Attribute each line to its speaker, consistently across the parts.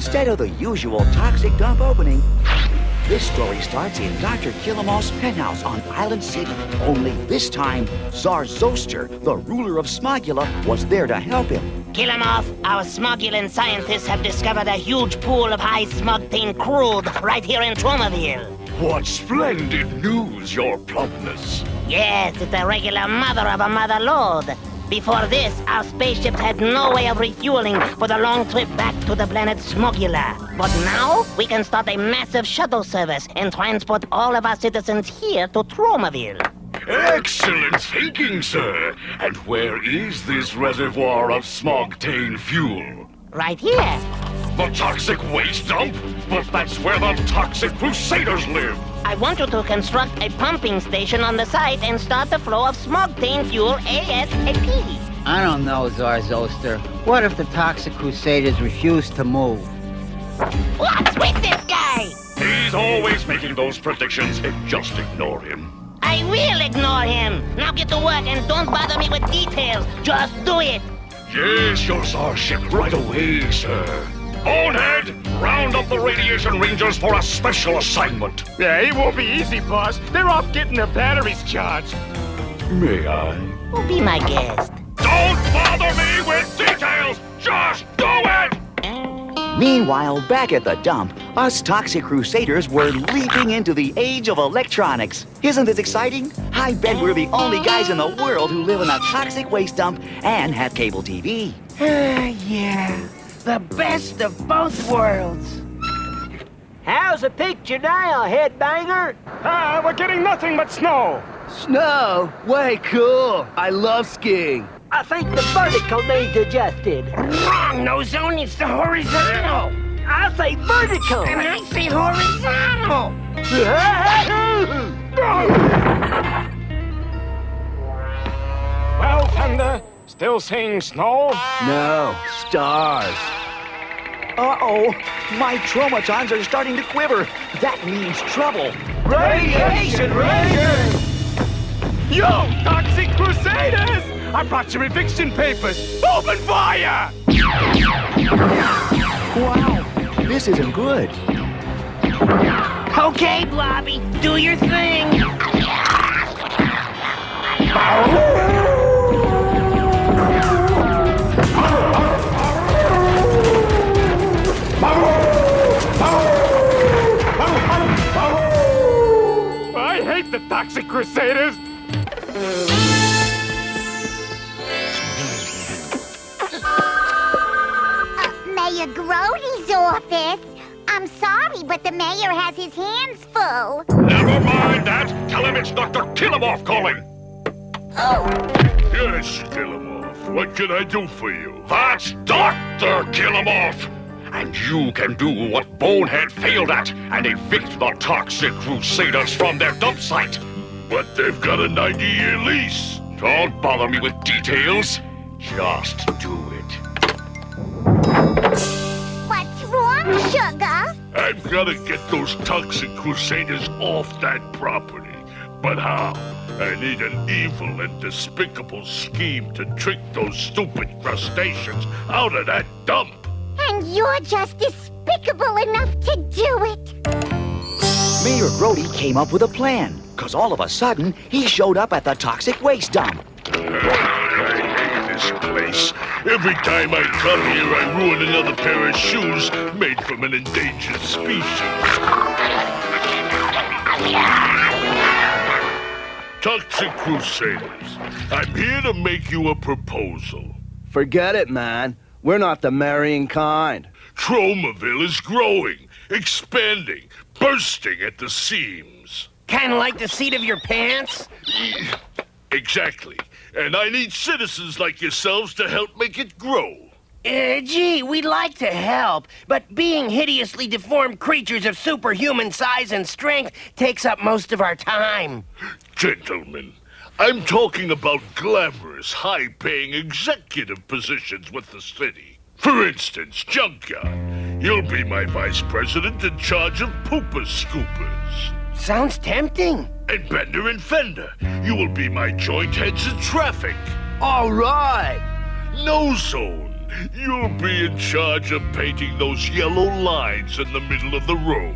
Speaker 1: instead of the usual toxic dump opening, this story starts in Dr. Killamoff's penthouse on Island City. Only this time, Tsar Zoster, the ruler of Smogula, was there to help him.
Speaker 2: Killamoff, our Smogulan scientists have discovered a huge pool of high smogtane crude right here in Tromaville.
Speaker 3: What splendid news, your plumpness.
Speaker 2: Yes, it's a regular mother of a mother load. Before this, our spaceships had no way of refueling for the long trip back to the planet Smogula. But now, we can start a massive shuttle service and transport all of our citizens here to Tromaville.
Speaker 3: Excellent thinking, sir. And where is this reservoir of smogtane fuel?
Speaker 2: Right here.
Speaker 3: The toxic waste dump? But that's where the toxic crusaders live.
Speaker 2: I want you to construct a pumping station on the site and start the flow of smogtane fuel ASAP.
Speaker 4: I don't know, Tsar Zoster. What if the Toxic Crusaders refuse to move?
Speaker 2: What's with this guy?
Speaker 3: He's always making those predictions. Just ignore him.
Speaker 2: I will ignore him. Now get to work and don't bother me with details. Just do it.
Speaker 3: Yes, your Tsarship, right away, sir. Bonehead, round up the Radiation Rangers for a special assignment.
Speaker 5: Yeah, it won't be easy, boss. They're off getting their batteries charged.
Speaker 3: May I?
Speaker 2: Oh, be my guest.
Speaker 3: Don't bother me with details! Just do it!
Speaker 1: Meanwhile, back at the dump, us Toxic Crusaders were leaping into the age of electronics. Isn't this exciting? I bet we're the only guys in the world who live in a toxic waste dump and have cable TV.
Speaker 6: Yeah, the best of both worlds. How's the picture now, headbanger?
Speaker 5: We're getting nothing but snow.
Speaker 7: Snow? Way cool. I love skiing.
Speaker 6: I think the vertical needs adjusted.
Speaker 5: Wrong, no zone, it's the horizontal.
Speaker 6: I say vertical.
Speaker 5: And I say horizontal. Well, Thunder, still seeing snow?
Speaker 7: No, stars.
Speaker 1: Uh-oh, my Tromatons are starting to quiver. That means trouble.
Speaker 5: Radiation Rangers! Yo, Toxic Crusaders! I brought your eviction papers. Open fire!
Speaker 1: Wow, this isn't good.
Speaker 6: Okay, Blobby, do your thing.
Speaker 5: I hate the Toxic Crusaders.
Speaker 8: Mayor Grody's office. I'm sorry, but the mayor has his hands full.
Speaker 3: Never mind that. Tell him it's Dr. Killamoff calling.
Speaker 8: Oh.
Speaker 3: Yes, Killamoff. What can I do for you? That's Dr. Killamoff. And you can do what Bonehead failed at and evict the Toxic Crusaders from their dump site. But they've got a 90-year lease. Don't bother me with details. Just do it.
Speaker 8: What's wrong, Sugar?
Speaker 3: I've got to get those Toxic Crusaders off that property. But how? I need an evil and despicable scheme to trick those stupid crustaceans out of that dump.
Speaker 8: And you're just despicable enough to do it.
Speaker 1: Mayor Grody came up with a plan, because all of a sudden, he showed up at the toxic waste dump.
Speaker 3: I hate this place. Every time I come here, I ruin another pair of shoes made from an endangered species. Toxic Crusaders, I'm here to make you a proposal.
Speaker 7: Forget it, man. We're not the marrying kind.
Speaker 3: Tromaville is growing, expanding, bursting at the seams.
Speaker 6: Kind of like the seat of your pants?
Speaker 3: Exactly. And I need citizens like yourselves to help make it grow.
Speaker 6: Gee, we'd like to help, but being hideously deformed creatures of superhuman size and strength takes up most of our time.
Speaker 3: Gentlemen, I'm talking about glamorous, high-paying executive positions with the city. For instance, Junkyard. You'll be my vice president in charge of Pooper Scoopers.
Speaker 6: Sounds tempting.
Speaker 3: And Bender and Fender, you will be my joint heads of traffic.
Speaker 7: All right.
Speaker 3: No Zone. You'll be in charge of painting those yellow lines in the middle of the road.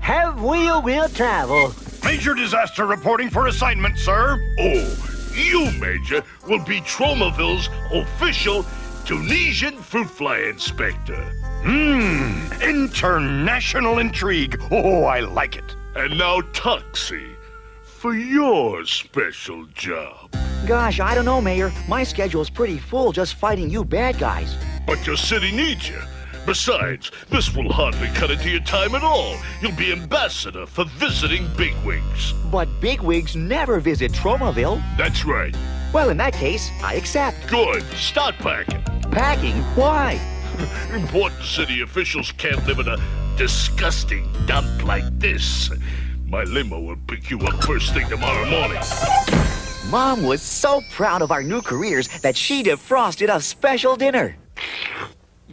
Speaker 9: Have will travel.
Speaker 5: Major disaster reporting for assignment, sir.
Speaker 3: Oh, you, Major, will be Tromaville's official Tunisian fruit fly inspector.
Speaker 5: International intrigue. Oh, I like it.
Speaker 3: And now, Toxie, for your special job.
Speaker 1: Gosh, I don't know, Mayor. My schedule's pretty full just fighting you bad guys.
Speaker 3: But your city needs you. Besides, this will hardly cut into your time at all. You'll be ambassador for visiting bigwigs.
Speaker 1: But bigwigs never visit Tromaville.
Speaker 3: That's right.
Speaker 1: Well, in that case, I accept.
Speaker 3: Good. Start packing.
Speaker 1: Packing? Why?
Speaker 3: Important city officials can't live in a disgusting dump like this. My limo will pick you up first thing tomorrow morning.
Speaker 1: Mom was so proud of our new careers that she defrosted a special dinner.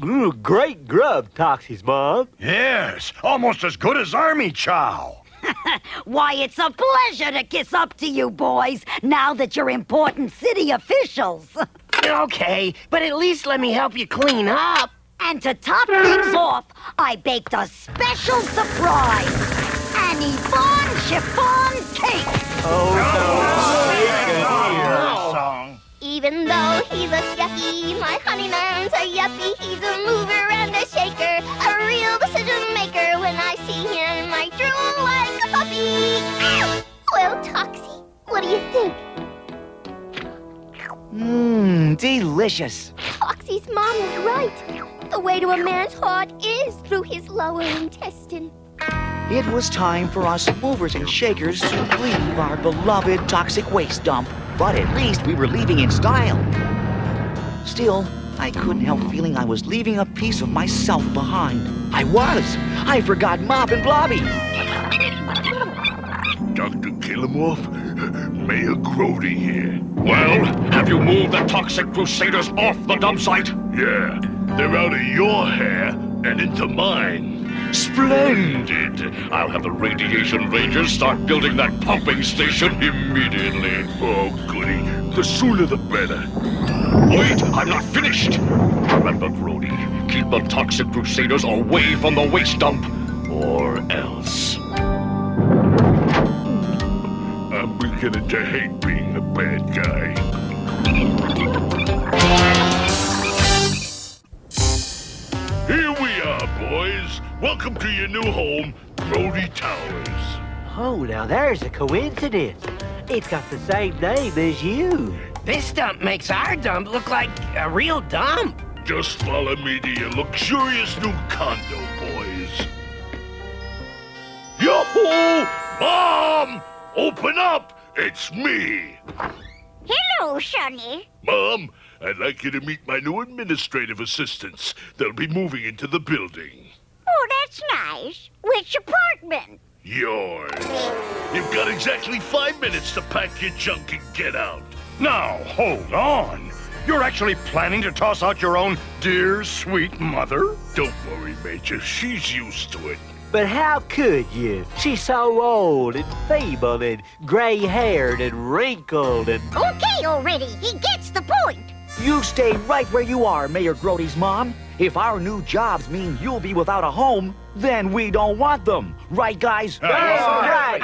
Speaker 9: Ooh, great grub, Toxie's mom.
Speaker 5: Yes, almost as good as army chow.
Speaker 10: Why, it's a pleasure to kiss up to you boys, now that you're important city officials.
Speaker 6: Okay, but at least let me help you clean up.
Speaker 10: And to top things off, I baked a special surprise. An Yvonne chiffon cake.
Speaker 8: Even though he's a yucky, my honeyman's a yuppie. He's a mover and a shaker, a real decision maker. When I see him, I drool like a puppy. Well, Toxie, what do you think?
Speaker 1: Delicious.
Speaker 8: Toxie's mom was right. The way to a man's heart is through his lower intestine.
Speaker 1: It was time for us movers and shakers to leave our beloved toxic waste dump. But at least we were leaving in style. Still, I couldn't help feeling I was leaving a piece of myself behind. I forgot Mop and Blobby.
Speaker 3: Dr. Kilimov, Mayor Grody here. Well, have you moved the Toxic Crusaders off the dump site? Yeah, they're out of your hair and into mine. Splendid! I'll have the Radiation Rangers start building that pumping station immediately. Oh, goody. The sooner the better. Wait, I'm not finished. Remember, Grody, keep the Toxic Crusaders away from the waste dump, or else. I'm beginning to hate being the bad guy. Here we are, boys. Welcome to your new home, Grody Towers.
Speaker 9: Oh, now there's a coincidence. It's got the same name as you.
Speaker 6: This dump makes our dump look like a real dump.
Speaker 3: Just follow me to your luxurious new condo, boys. Yo-ho! Mom! Open up! It's me!
Speaker 8: Hello, Sonny.
Speaker 3: Mom, I'd like you to meet my new administrative assistants. They'll be moving into the building.
Speaker 8: Oh, that's nice. Which apartment?
Speaker 3: Yours. You've got exactly 5 minutes to pack your junk and get out.
Speaker 5: Now, hold on. You're actually planning to toss out your own dear, sweet mother?
Speaker 3: Don't worry, Major. She's used to it.
Speaker 9: But how could you? She's so old and feeble and gray-haired and wrinkled and...
Speaker 8: Okay already. He gets the point.
Speaker 1: You stay right where you are, Mayor Grody's mom. If our new jobs mean you'll be without a home, then we don't want them. Right, guys?
Speaker 9: Right.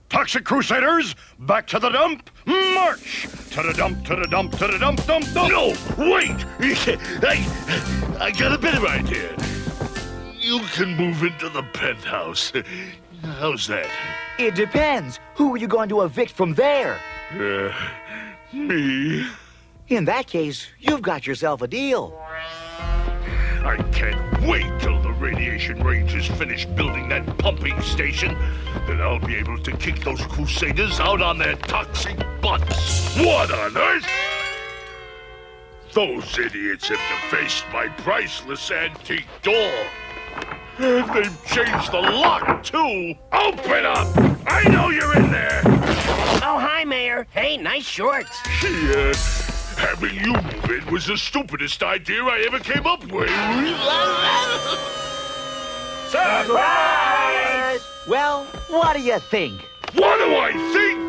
Speaker 5: Toxic Crusaders, back to the dump. March! To the dump, to the dump, to the dump, dump, dump.
Speaker 3: No, wait! I got a better idea. You can move into the penthouse. How's that?
Speaker 1: It depends. Who are you going to evict from there?
Speaker 3: Me.
Speaker 1: In that case, you've got yourself a deal.
Speaker 3: I can't wait till the Radiation Rangers finish building that pumping station. Then I'll be able to kick those Crusaders out on their toxic butts. What on earth? Those idiots have defaced my priceless antique door. And they've changed the lock, too. Open up! I know you're in there.
Speaker 6: Oh, hi, Mayor. Hey, nice shorts.
Speaker 3: Having you move in was the stupidest idea I ever came up with.
Speaker 1: Surprise! Well, what do you think?
Speaker 3: What do I think?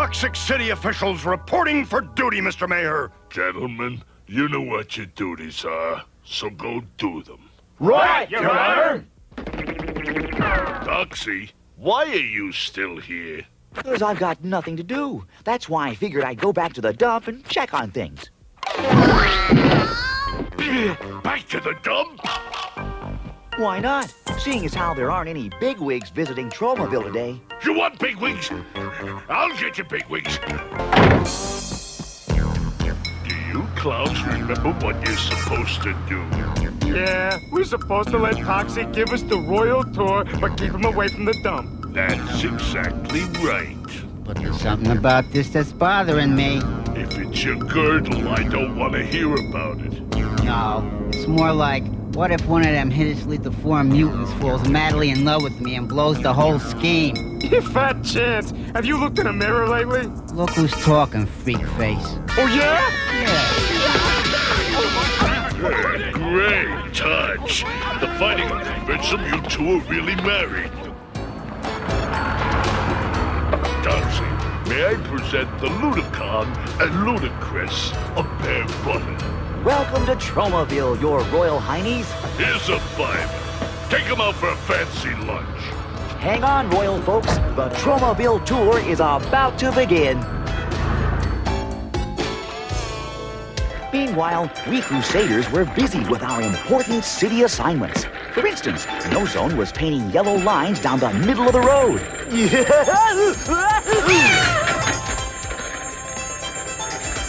Speaker 5: Toxic City officials reporting for duty, Mr. Mayor.
Speaker 3: Gentlemen, you know what your duties are, so go do them.
Speaker 7: Right, Your Honor.
Speaker 3: Toxie, why are you still here?
Speaker 1: Because I've got nothing to do. That's why I figured I'd go back to the dump and check on things.
Speaker 3: Back to the dump?
Speaker 1: Why not? Seeing as how there aren't any bigwigs visiting Tromaville today.
Speaker 3: You want bigwigs? I'll get you bigwigs. Do you clowns remember what you're supposed to do?
Speaker 11: Yeah, we're supposed to let Toxic give us the royal tour, but keep him away from the dump.
Speaker 3: That's exactly right.
Speaker 4: But there's something about this that's bothering me.
Speaker 3: If it's your girdle, I don't want to hear about it.
Speaker 4: No, it's more like, what if one of them hideously deformed mutants falls madly in love with me and blows the whole scheme?
Speaker 11: You fat chance. Have you looked in a mirror lately?
Speaker 4: Look who's talking, freak face.
Speaker 11: Oh, yeah?
Speaker 3: Hey, great touch. The fighting convinced them you two are really married. Toxie, may I present the Ludicon and Ludicrous, a pair button.
Speaker 1: Welcome to Tromaville, your Royal Highneys.
Speaker 3: Here's a $5. Take them out for a fancy lunch.
Speaker 1: Hang on, Royal folks. The Tromaville tour is about to begin. Meanwhile, we Crusaders were busy with our important city assignments. For instance, No Zone was painting yellow lines down the middle of the road.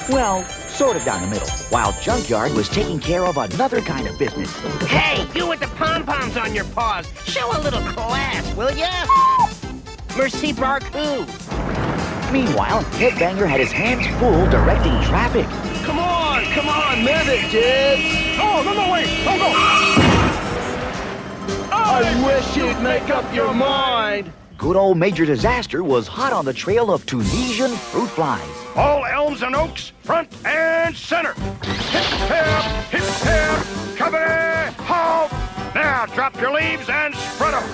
Speaker 1: Well, sort of down the middle, while Junkyard was taking care of another kind of business.
Speaker 6: Hey, you with the pom-poms on your paws, show a little class, will ya? Merci beaucoup.
Speaker 1: Meanwhile, Headbanger had his hands full directing traffic.
Speaker 7: Come on, medic, kids.
Speaker 11: Oh, no, wait, don't go.
Speaker 7: I wish you'd make up your mind.
Speaker 1: Good old Major Disaster was hot on the trail of Tunisian fruit flies.
Speaker 5: All elms and oaks, front and center. Hip, cover, halt. Now drop your leaves and spread them.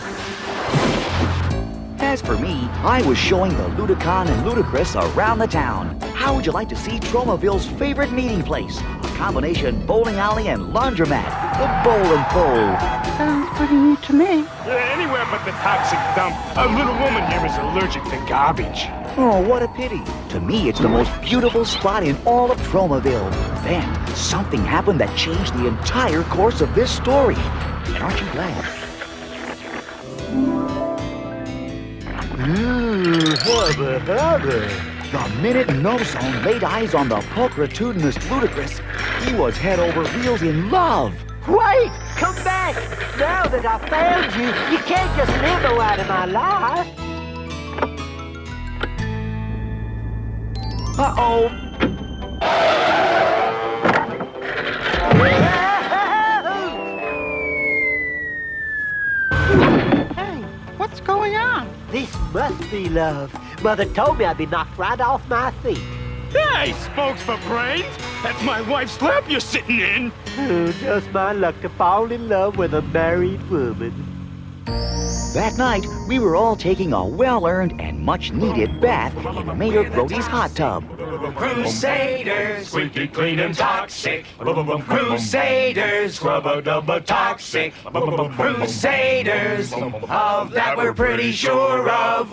Speaker 1: As for me, I was showing the Ludicon and Ludicrous around the town. How would you like to see Tromaville's favorite meeting place? A combination bowling alley and laundromat. The Bowl and Fold.
Speaker 10: Sounds pretty neat to me.
Speaker 11: Yeah, anywhere but the Toxic dump. A little woman here is allergic to garbage.
Speaker 1: Oh, what a pity. To me, it's the most beautiful spot in all of Tromaville. Then, something happened that changed the entire course of this story. And aren't you glad?
Speaker 7: Hubba.
Speaker 1: The minute No Zone laid eyes on the pulchritudinous Ludicrous, he was head over heels in love.
Speaker 9: Wait! Come back! Now that I found you, you can't just live out of my life.
Speaker 1: Uh-oh.
Speaker 10: Hey, what's going on?
Speaker 9: This must be love. Mother told me I'd be knocked right off my feet.
Speaker 11: Hey, spokes for brains. That's my wife's lap you're sitting in.
Speaker 9: Oh, just my luck to fall in love with a married woman.
Speaker 1: That night, we were all taking a well-earned and much-needed bath in Mayor Brody's hot tub.
Speaker 12: Crusaders, squeaky clean and toxic. Crusaders, rubber-dubber toxic. Crusaders, of that we're pretty sure of.